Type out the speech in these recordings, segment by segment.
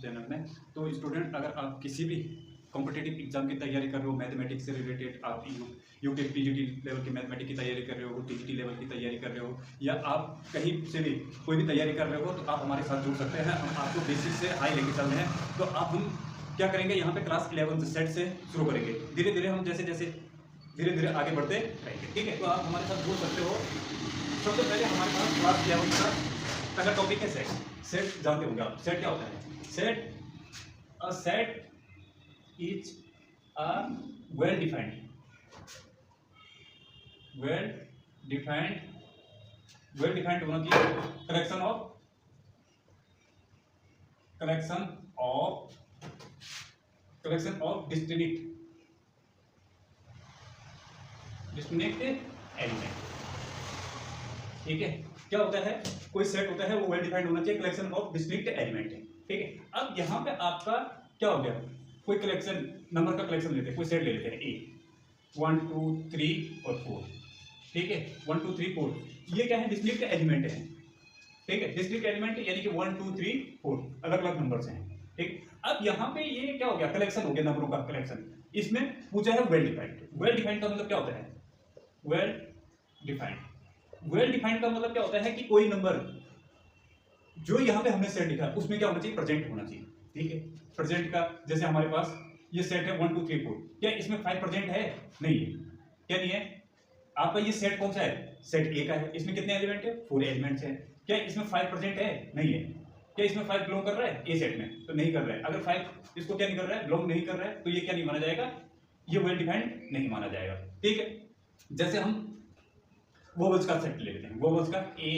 Channel में। तो student, अगर आप किसी भी कॉम्पिटिटिव एग्जाम की तैयारी कर रहे हो, मैथमेटिक्स से रिलेटेड, आप यूके पीजीटी लेवल की मैथमेटिक्स की तैयारी कर रहे हो, टीजीटी लेवल की तैयारी कर रहे हो, या आप कहीं से भी कोई भी तैयारी कर रहे हो, तो आप हमारे साथ जुड़ सकते हैं। हम आपको बेसिक से हाई लेके चल रहे हैं। तो आप हम क्या करेंगे, यहाँ पे क्लास 11 सेट से शुरू करेंगे। धीरे धीरे हम जैसे जैसे धीरे धीरे आगे बढ़ते रहेंगे, ठीक है। तो आप हमारे साथ जुड़ सकते हो। सबसे पहले हमारे पास क्लास 11 का पहला टॉपिक है सेट। सेट जानते होंगे आप, सेट क्या होता है? Set is a well defined होना चाहिए कलेक्शन ऑफ डिस्टिंक्ट एलिमेंट, ठीक है। क्या होता है? कोई सेट होता है, वो वेल डिफाइंड होना चाहिए, कलेक्शन ऑफ डिस्टिंक्ट एलिमेंट है, ठीक है। अब यहाँ पे आपका क्या हो गया, कोई कलेक्शन नंबर का कलेक्शन लेते हैं, कोई सेट ले लेते हैं, ए 1 2 3 और 4, ठीक है। 1 2 3 4 ये क्या है? डिस्टिंक्ट एलिमेंट है, ठीक है। डिस्टिंक्ट एलिमेंट यानी कि 1 2 3 4 अलग अलग नंबर्स हैं, ठीक। अब यहाँ पे ये क्या हो गया, कलेक्शन हो गया, नंबरों का कलेक्शन। इसमें पूछा है वेल डिफाइंड। वेल डिफाइंड का मतलब क्या होता है? वेल डिफाइंड का मतलब क्या होता है कि कोई नंबर जो यहाँ पे हमने सेट लिखा है उसमें क्या होना चाहिए? प्रेजेंट होना चाहिए, ठीक है। प्रेजेंट का जैसे हमारे पास ये सेट है 1 2 3 4, क्या इसमें 5 प्रेजेंट है? नहीं है। क्या नहीं है? आपका ये सेट कौन सा है? सेट ए का है। इसमें कितने एलिमेंट है? 4 एलिमेंट्स हैं। क्या इसमें 5 प्रेजेंट है? नहीं है। क्या इसमें 5 बिलोंग कर रहा है ए सेट में? तो नहीं कर रहा है। अगर 5 इसको क्या नहीं कर रहा है? बिलोंग नहीं कर रहा है, तो ये क्या नहीं माना जाएगा? ये वेल डिफाइंड नहीं माना जाएगा, ठीक है। जैसे हम वोवेल्स का सेट ले लेते हैं, वोवेल्स का ए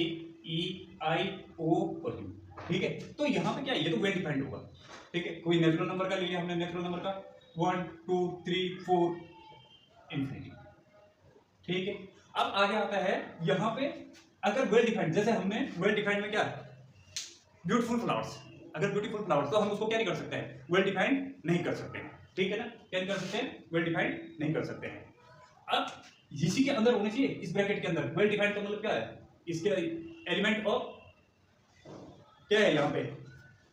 ई आई ओ और यू, ठीक है। तो यहाँ पे क्या है? ये तो वेल डिफाइंड होगा, ठीक है। कोई नेचुरल नंबर का ले लिया हमने, नेचुरल नंबर का 1 2 3 4 इंफिनिटी, ठीक है। अब आगे आता है यहाँ पे, अगर वेल डिफाइंड, जैसे हमने वेल डिफाइंड में क्या है? Beautiful flowers. अगर ब्यूटीफुल फ्लावर्स, तो हम उसको क्या नहीं कर सकते हैं? वेल डिफाइंड नहीं कर सकते हैं, ठीक है ना। क्या नहीं कर सकते हैं? वेल डिफाइंड नहीं कर सकते हैं। अब इसी के अंदर होने चाहिए, इस ब्रैकेट के अंदर। वेल डिफाइंड का मतलब क्या है? इसके एलिमेंट ऑफ क्या है यहाँ पे?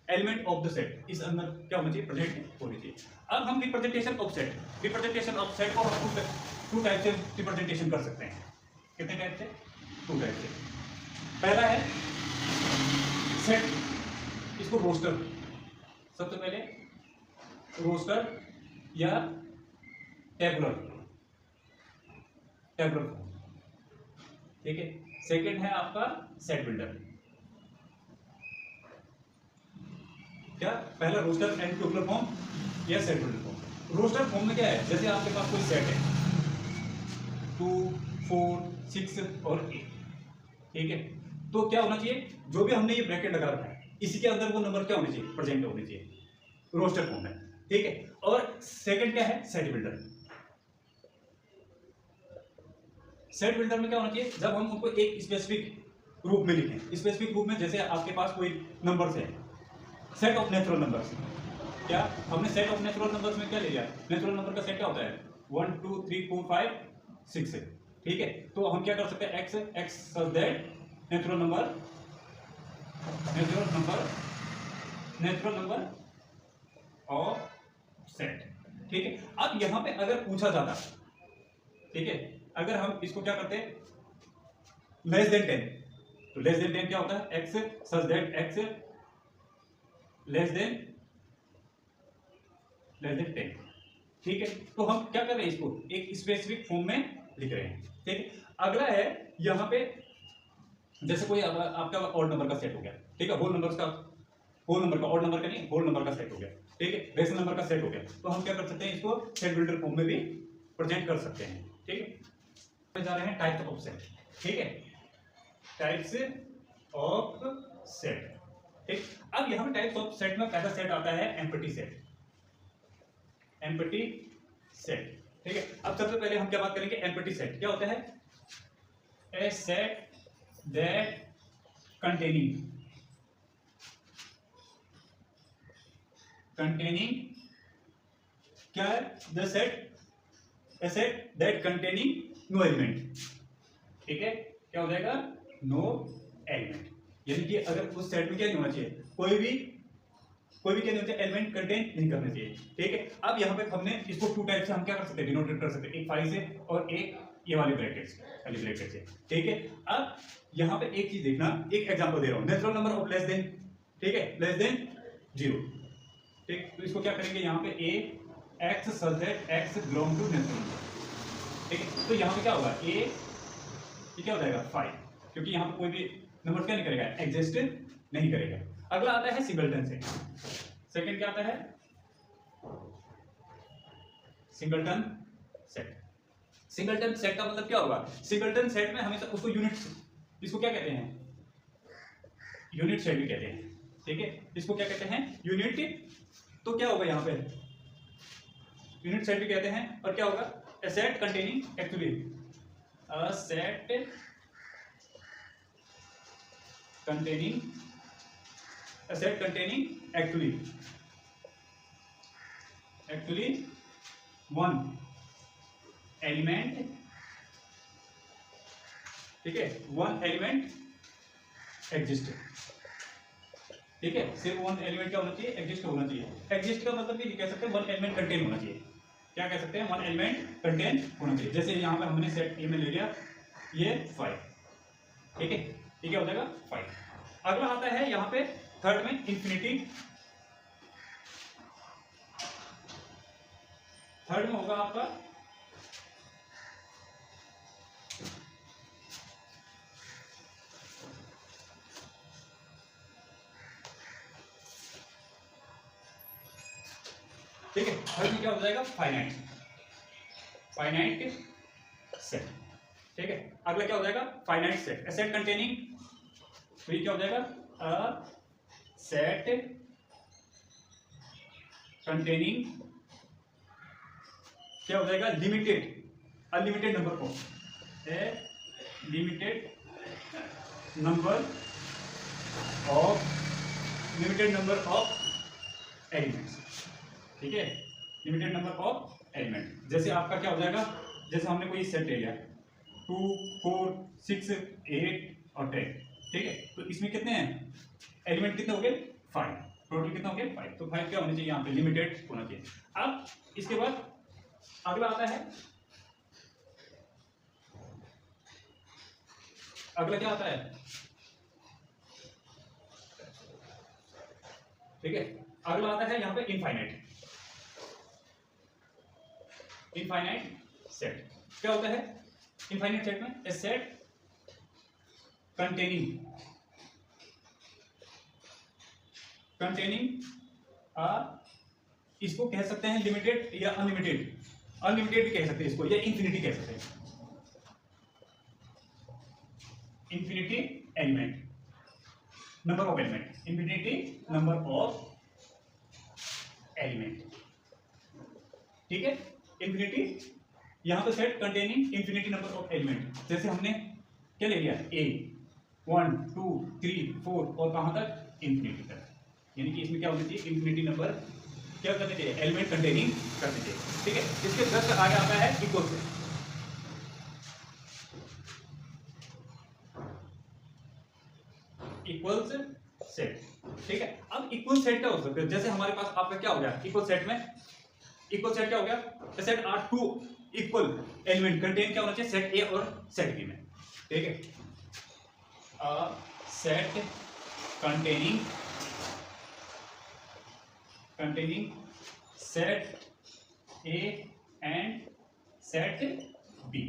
एलिमेंट ऑफ द सेट, इस अंदर क्या होना चाहिए? प्रेजेंट होनी चाहिए। अब हम रिप्रेजेंटेशन ऑफ सेट को हम टू टाइप से रिप्रेजेंटेशन कर सकते हैं। कितने टाइप से? 2 टाइप से। पहला है सेट, इसको रोस्टर, सबसे पहले रोस्टर या टेबुलर फॉर्म, ठीक है। सेकंड है आपका सेट बिल्डर। क्या? पहला रोस्टर एंड टेबुलर फॉर्म या set builder form. Roster form में क्या है? जैसे आपके पास कोई सेट है 2 4 6 और 8, ठीक है। तो क्या होना चाहिए? जो भी हमने ये ब्रैकेट लगा रखा है, इसी के अंदर वो नंबर क्या होने चाहिए? प्रेजेंट होने चाहिए, रोस्टर फॉर्म में, ठीक है। और सेकंड क्या है? Set builder. सेट बिल्डर में क्या होना चाहिए? जब हम उनको एक स्पेसिफिक रूप में लिखें, स्पेसिफिक रूप में, जैसे आपके पास कोई नंबर्स है, सेट ऑफ नेचुरल नंबर्स। क्या हमने सेट ऑफ नेचुरल नंबर्स में क्या ले लिया? नेचुरल नंबर का सेट क्या होता है? 1 2 3 4 5 6 है, ठीक है। तो हम क्या कर सकते हैं? X such that natural number of set, ठीक है। अब यहां पे अगर पूछा जाता, ठीक है, अगर हम इसको क्या करते हैं? लेस देन 10, तो लेस देन 10 क्या होता है? X such that x less than 10, ठीक है। तो हम क्या कर रहे हैं? इसको एक स्पेसिफिक फॉर्म में लिख रहे हैं, ठीक है। अगला है यहां पे, जैसे कोई आपका ऑड नंबर का सेट हो गया, ठीक है। होल नंबर का ऑड नंबर का नहीं, होल नंबर का सेट हो गया, ठीक है। रेशनल नंबर का सेट हो गया, तो हम क्या कर सकते हैं? इसको सेट बिल्डर फॉर्म में भी प्रेजेंट कर सकते हैं, ठीक है। जा रहे हैं टाइप्स ऑफ सेट, ठीक है। टाइप्स ऑफ सेट, ठीक। अब यहां पे टाइप्स ऑफ सेट में पहला सेट आता है एम्प्टी सेट, ठीक है। अब सबसे पहले हम क्या बात करेंगे? एम्प्टी सेट क्या होता है? ए सेट दैट containing क्या है? The set a set that containing no element, ठीक है। क्या हो जाएगा? नो एलिमेंट, यानी कि अगर उस सेट में क्या नहीं होना चाहिए? कोई भी कोई भी क्या नहीं होता, एलिमेंट कंटेन नहीं करना चाहिए। ठीक है, अब यहाँ पे हमने इसको टू टाइप से हम क्या कर सकते हैं, डिनोटेट कर सकते हैं, एक 5 से और एक ये वाले ब्रैकेट से। ठीक है, अब यहाँ पे एक चीज देखना, एक एग्जांपल दे रहा हूँ, natural number of less than, ठीक है, लेस देन 0। ठीक, तो इसको क्या करेंगे, यहाँ पे a x such that x belong to natural number. ठीक है, तो यहाँ पे क्या होगा, ए ये क्या हो जाएगा 5, क्योंकि यहाँ पे कोई भी नंबर क्या नहीं करेगा, एग्जिस्ट नहीं करेगा। अगला आता है सिंगलटन सेट। सेकंड क्या आता है, सिंगलटन सेट। सिंगलटन सेट का मतलब क्या होगा, सिंगलटन सेट में हमेशा उसको यूनिट, इसको क्या कहते हैं, यूनिट सेट भी कहते हैं। ठीक है, इसको क्या कहते हैं, यूनिट। तो क्या होगा यहाँ पे, यूनिट सेट भी कहते हैं। और क्या होगा, a set containing actually a set containing actually one element, ठीक है, one element exist। ठीक है, सिर्फ वन एलिमेंट क्या होना चाहिए, एग्जिस्ट होना चाहिए। एग्जिस्ट का मतलब ये कह सकते हैं वन एलिमेंट कंटेन होना चाहिए। क्या कह सकते हैं, वन एलिमेंट कंटेन होना चाहिए। जैसे यहाँ पे हमने सेट ए में ले लिया ये 5, ठीक है, ये क्या हो जाएगा 5। अगला आता है यहाँ पे थर्ड में इंफिनिटी। थर्ड में होगा आपका ठीक है, थर्ड में क्या हो जाएगा, फाइनाइट सेट। ठीक है, अगला क्या हो जाएगा, finite set, a set containing, तो ये क्या हो जाएगा, अ सेट कंटेनिंग क्या हो जाएगा, unlimited number of, A limited number of elements. ठीक है, लिमिटेड नंबर ऑफ एलिमेंट। जैसे आपका क्या हो जाएगा, जैसे हमने कोई सेट ले लिया 2 4 6 8 और 10। ठीक है, तो इसमें कितने हैं एलिमेंट, कितने हो गए 5, टोटल कितना हो गया 5। तो 5 क्या होना चाहिए, यहाँ पे लिमिटेड होना चाहिए। अब इसके बाद अगला आता है, अगला क्या आता है, ठीक है, अगला आता है यहाँ पे इनफाइनाइट सेट। क्या होता है इनफाइनाइट सेट में, ए सेट कंटेनिंग इसको कह सकते हैं लिमिटेड या अनलिमिटेड भी कह सकते हैं इसको, या इन्फिनिटी कह सकते हैं, infinity element, number of element, infinity number of element. ठीक है, इन्फिनिटी यहां पे set containing infinity number of element. जैसे हमने क्या ले लिया, ए 1 2 3 4 और कहां तक, इन्फिनिटी तक। यानी कि इसमें क्या होना चाहिए, इन्फिनिटी नंबर क्या करने चाहिए, एलिमेंट कंटेनिंग करने चाहिए। ठीक है, इसके जस्ट आगे आता है इक्वल सेट। ठीक है, अब इक्वल सेट क्या हो सकता है, जैसे हमारे पास आपका क्या हो गया, इक्वल सेट क्या हो गया, set are 2 equal element contain क्या होना चाहिए, सेट ए और सेट बी में। ठीक है, set containing set A and set B.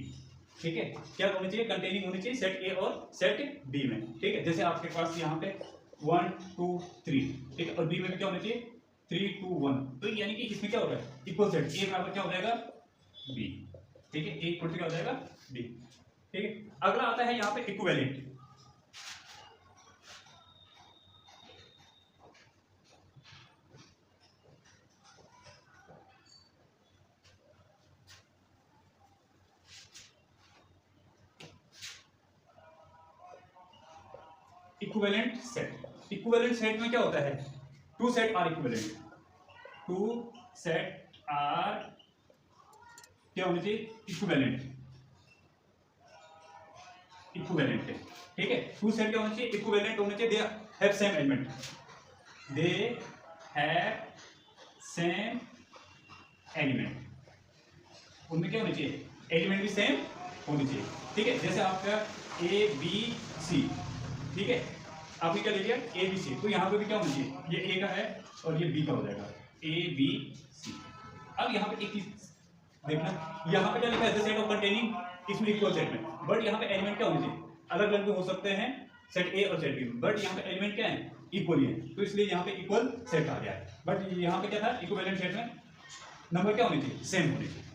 ठीक है, क्या होनी चाहिए, कंटेनिंग होनी चाहिए सेट ए और सेट बी में। ठीक है, जैसे आपके पास यहाँ पे 1 2 3, ठीक है, और बी में भी क्या होना चाहिए 3 2 1। तो यानी कि इसमें क्या हो रहा है, इक्वल सेट, ए बराबर क्या हो जाएगा बी। ठीक है, एक क्या हो जाएगा बी। ठीक है, अगला आता है यहाँ पे इक्विवेलेंट। इक्विवेलेंट सेट में क्या होता है, टू सेट आर इक्विवेलेंट, क्या होनी चाहिए इक्विवेलेंट। ठीक है, टू सेट क्या होना चाहिए, इक्विवेलेंट होना चाहिए, they have same element, they have same element, उनमें क्या होनी चाहिए, एलिमेंट भी सेम होनी चाहिए। ठीक है, जैसे आपका ए बी सी, ठीक है, आपने क्या ले लिया ए बी सी, तो यहाँ पे भी क्या होना चाहिए, ये ए का है और ये बी का हो जाएगा, ए बी सी। अब यहाँ पे एक चीज देखना, यहाँ पे क्या लिखा है, द सेट ऑफ कंटेनिंग, इसमें इक्वल सेट में, बट यहाँ पे एलिमेंट क्या होने चाहिए, अलग अलग हो सकते हैं सेट ए और सेट बी, बट यहाँ पे एलिमेंट क्या है, इक्वल ही है, तो इसलिए यहाँ पे इक्वल सेट आ गया है। बट यहाँ पे क्या था, इक्विवेलेंट सेट में नंबर क्या होने चाहिए, सेम होने चाहिए।